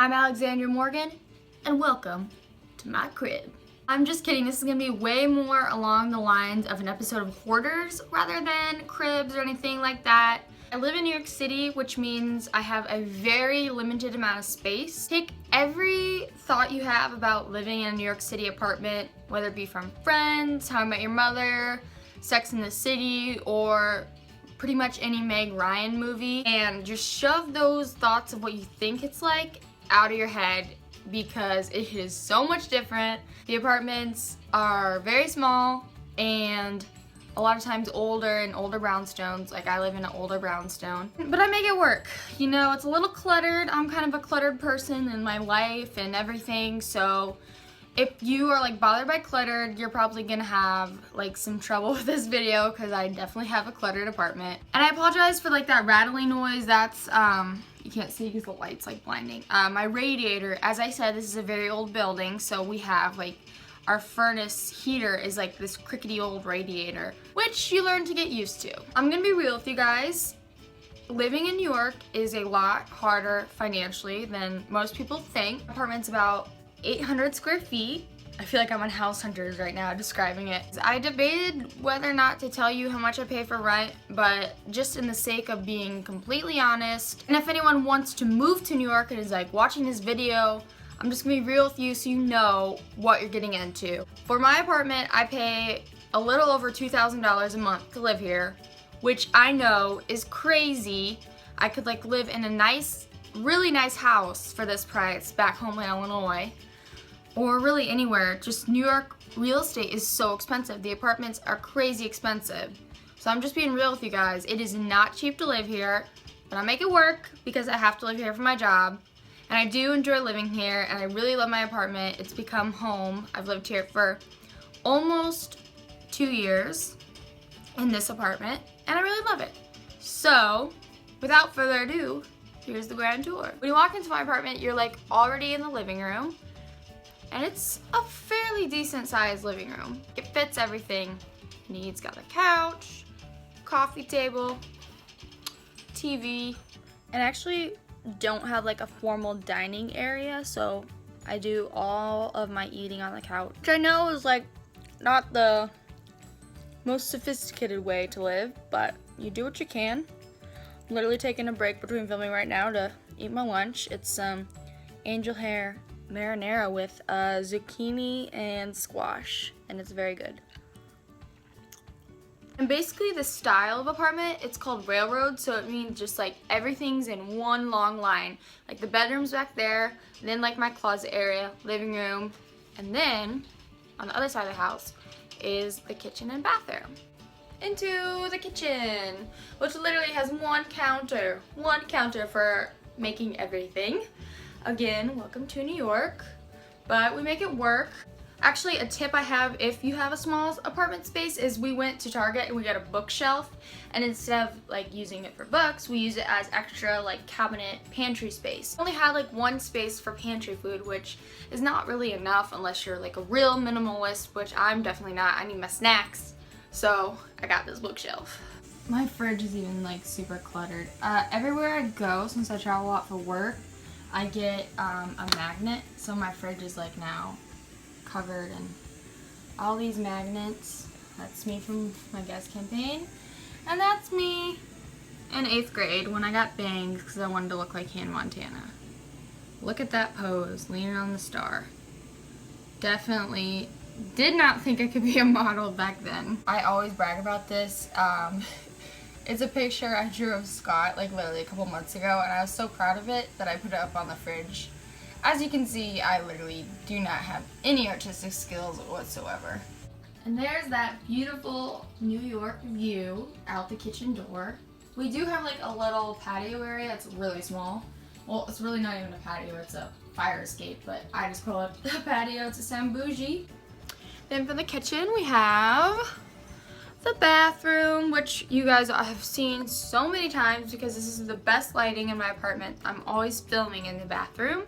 I'm Alexandria Morgan, and welcome to my crib. I'm just kidding, this is gonna be way more along the lines of an episode of Hoarders rather than cribs or anything like that. I live in New York City, which means I have a very limited amount of space. Take every thought you have about living in a New York City apartment, whether it be from Friends, How I Met Your Mother, Sex and the City, or pretty much any Meg Ryan movie, and just shove those thoughts of what you think it's like out of your head, because it is so much different. The apartments are very small and a lot of times older and older brownstones. Like, I live in an older brownstone, but I make it work. You know, it's a little cluttered. I'm kind of a cluttered person in my life and everything, so if you are like bothered by cluttered, you're probably gonna have like some trouble with this video, because I definitely have a cluttered apartment. And I apologize for like that rattling noise. That's you can't see because the light's like blinding. My radiator, as I said, this is a very old building, so we have like our furnace heater is like this crickety old radiator, which you learn to get used to. I'm gonna be real with you guys. Living in New York is a lot harder financially than most people think. Apartment's about 800 square feet. I feel like I'm on House Hunters right now describing it. I debated whether or not to tell you how much I pay for rent, but just in the sake of being completely honest, and if anyone wants to move to New York and is like watching this video, I'm just gonna be real with you so you know what you're getting into. For my apartment, I pay a little over $2,000 a month to live here, which I know is crazy. I could like live in a nice, really nice house for this price back home in Illinois, or really anywhere. Just New York real estate is so expensive. The apartments are crazy expensive. So I'm just being real with you guys. It is not cheap to live here, but I make it work because I have to live here for my job. And I do enjoy living here, and I really love my apartment. It's become home. I've lived here for almost 2 years in this apartment, and I really love it. So without further ado, here's the grand tour. When you walk into my apartment, you're like already in the living room. And it's a fairly decent sized living room. It fits everything it needs. Got a couch, coffee table, TV. And I actually don't have like a formal dining area, so I do all of my eating on the couch, which I know is like not the most sophisticated way to live, but you do what you can. I'm literally taking a break between filming right now to eat my lunch. It's some angel hair marinara with zucchini and squash, and it's very good. And basically the style of apartment, it's called railroad, so it means just like everything's in one long line. Like the bedroom's back there, and then like my closet area, living room, and then on the other side of the house is the kitchen and bathroom. Into the kitchen, which literally has one counter for making everything. Again, welcome to New York, but we make it work. Actually, a tip I have if you have a small apartment space is we went to Target and we got a bookshelf, and instead of like using it for books, we use it as extra like cabinet pantry space. We only had like one space for pantry food, which is not really enough unless you're like a real minimalist, which I'm definitely not. I need my snacks, so I got this bookshelf. My fridge is even like super cluttered. Everywhere I go, since I travel a lot for work, I get a magnet, so my fridge is like now covered in all these magnets. That's me from my guest campaign, and that's me in 8th grade when I got bangs because I wanted to look like Hannah Montana. Look at that pose, leaning on the star. Definitely did not think I could be a model back then. I always brag about this. It's a picture I drew of Scott like literally a couple months ago, and I was so proud of it that I put it up on the fridge. As you can see, I literally do not have any artistic skills whatsoever. And there's that beautiful New York view out the kitchen door. We do have like a little patio area. It's really small. Well, it's really not even a patio, it's a fire escape, but I just call it a patio to sound bougie. Then for the kitchen, we have the bathroom, which you guys have seen so many times because this is the best lighting in my apartment. I'm always filming in the bathroom.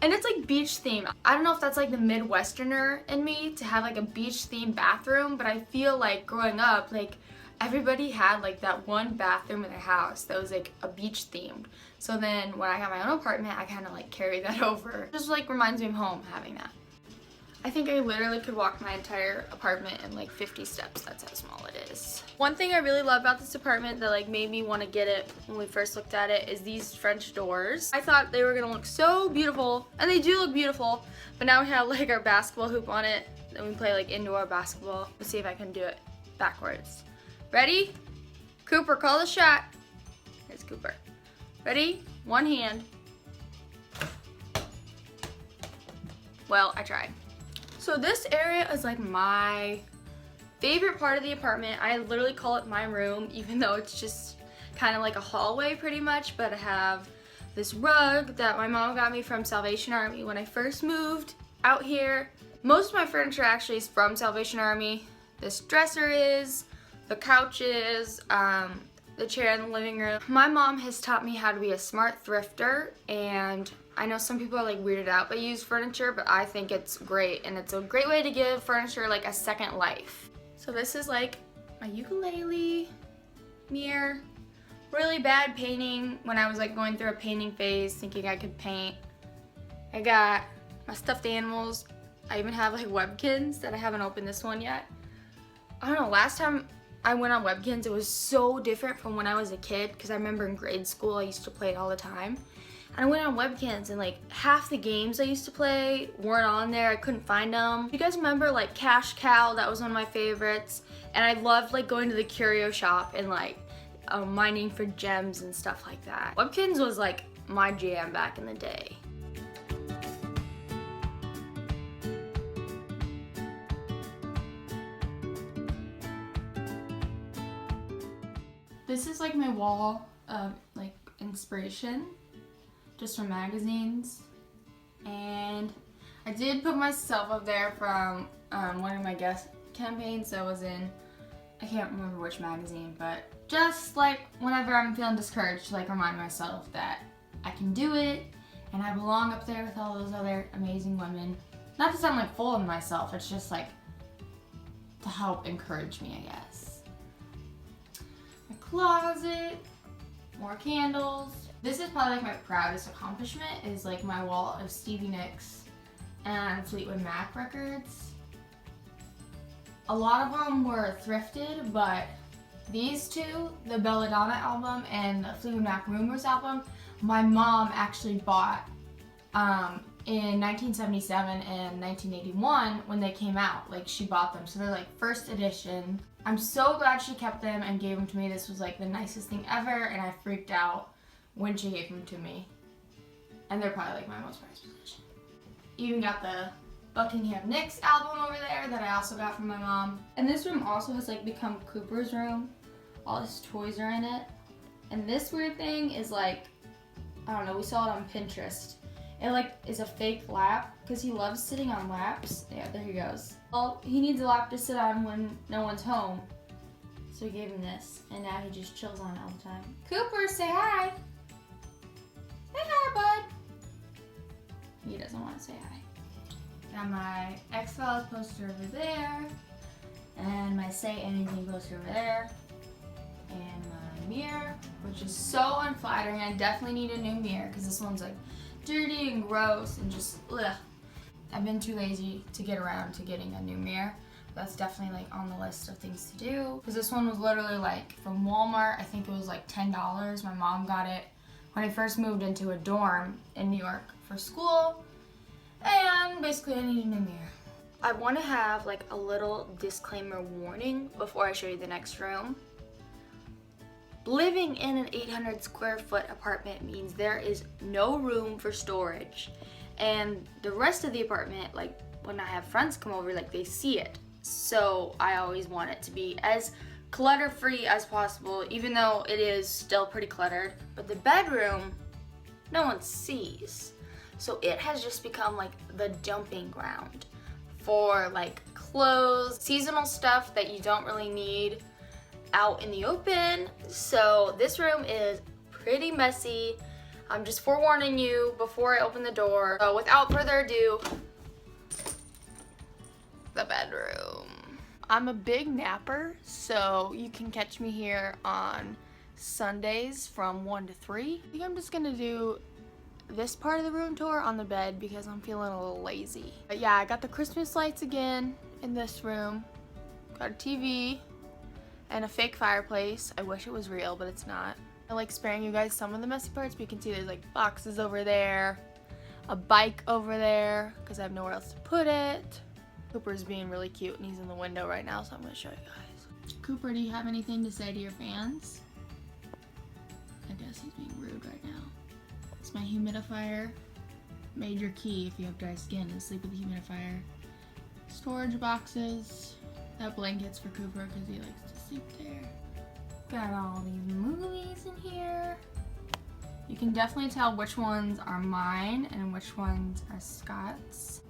And it's like beach theme. I don't know if that's like the Midwesterner in me to have like a beach themed bathroom, but I feel like growing up, like everybody had like that one bathroom in their house that was like a beach themed. So then when I got my own apartment, I kind of like carry that over. Just like reminds me of home having that. I think I literally could walk my entire apartment in like 50 steps. That's how small it is. One thing I really love about this apartment that like made me want to get it when we first looked at it is these French doors. I thought they were gonna look so beautiful, and they do look beautiful, but now we have like our basketball hoop on it, and we play like indoor basketball. Let's see if I can do it backwards. Ready? Cooper, call the shot. Here's Cooper. Ready? One hand. Well, I tried. So this area is like my favorite part of the apartment. I literally call it my room, even though it's just kind of like a hallway pretty much, but I have this rug that my mom got me from Salvation Army when I first moved out here. Most of my furniture actually is from Salvation Army. This dresser is, the couches, the chair in the living room. My mom has taught me how to be a smart thrifter, and I know some people are like weirded out by used furniture, but I think it's great, and it's a great way to give furniture like a second life. So this is like my ukulele, mirror, really bad painting when I was like going through a painting phase, thinking I could paint. I got my stuffed animals. I even have like Webkins that I haven't opened this one yet. I don't know, last time I went on Webkins, it was so different from when I was a kid, because I remember in grade school I used to play it all the time. And I went on Webkins and like half the games I used to play weren't on there. I couldn't find them. You guys remember like Cash Cow? That was one of my favorites. And I loved like going to the curio shop and like mining for gems and stuff like that. Webkins was like my jam back in the day. This is like my wall of like inspiration, just from magazines. And I did put myself up there from one of my guest campaigns that was in, I can't remember which magazine, but just like whenever I'm feeling discouraged, to like remind myself that I can do it and I belong up there with all those other amazing women. Not to sound like full of myself, it's just like to help encourage me, I guess. My closet, more candles. This is probably like my proudest accomplishment, is like my wall of Stevie Nicks and Fleetwood Mac records. A lot of them were thrifted, but these two, the Belladonna album and the Fleetwood Mac Rumors album, my mom actually bought in 1977 and 1981 when they came out. Like, she bought them, so they're like first edition. I'm so glad she kept them and gave them to me. This was like the nicest thing ever, and I freaked out when she gave them to me. And they're probably like my most prized possession. Even got the Buckingham Nicks album over there that I also got from my mom. And this room also has like become Cooper's room. All his toys are in it. And this weird thing is like, I don't know, we saw it on Pinterest. It like is a fake lap because he loves sitting on laps. Yeah, there he goes. Well, he needs a lap to sit on when no one's home. So we gave him this, and now he just chills on it all the time. Cooper, say hi. Say hi, bud. He doesn't want to say hi. Got my X-Files poster over there, and my Say Anything poster over there, and my mirror, which is so unflattering. I definitely need a new mirror because this one's like dirty and gross and just ugh. I've been too lazy to get around to getting a new mirror. That's definitely like on the list of things to do, because this one was literally like from Walmart. I think it was like $10. My mom got it when I first moved into a dorm in New York for school, and basically I need a new mirror. I want to have like a little disclaimer warning before I show you the next room. Living in an 800 square foot apartment means there is no room for storage, and the rest of the apartment, like when I have friends come over, like they see it. So I always want it to be as clutter free as possible, even though it is still pretty cluttered. But the bedroom, no one sees. So it has just become like the dumping ground for like clothes, seasonal stuff that you don't really need out in the open. So this room is pretty messy. I'm just forewarning you before I open the door. So without further ado, the bedroom. I'm a big napper, so you can catch me here on Sundays from 1 to 3. I think I'm just gonna do this part of the room tour on the bed because I'm feeling a little lazy. But yeah, I got the Christmas lights again in this room. Got a TV and a fake fireplace. I wish it was real, but it's not. I like sparing you guys some of the messy parts, but you can see there's like boxes over there, a bike over there because I have nowhere else to put it. Cooper's being really cute and he's in the window right now, so I'm gonna show you guys. Cooper, do you have anything to say to your fans? I guess he's being rude right now. It's my humidifier. Major key if you have dry skin is sleep with a humidifier. Storage boxes. That blanket's for Cooper because he likes to sleep there. Got all these movies in here. You can definitely tell which ones are mine and which ones are Scott's.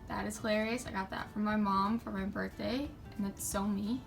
That is hilarious. I got that from my mom for my birthday, and it's so me.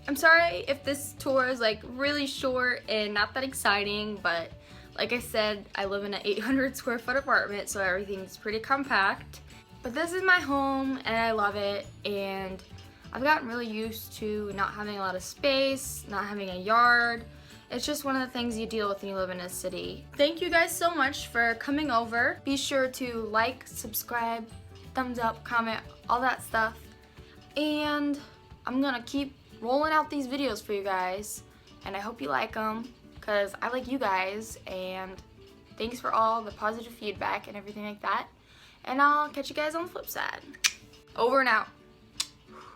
I'm sorry if this tour is like really short and not that exciting, but like I said, I live in an 800 square foot apartment, so everything's pretty compact. But this is my home and I love it, and I've gotten really used to not having a lot of space, not having a yard. It's just one of the things you deal with when you live in a city. Thank you guys so much for coming over. Be sure to like, subscribe, thumbs up, comment, all that stuff. And I'm gonna keep rolling out these videos for you guys, and I hope you like them because I like you guys, and thanks for all the positive feedback and everything like that, and I'll catch you guys on the flip side. Over and out.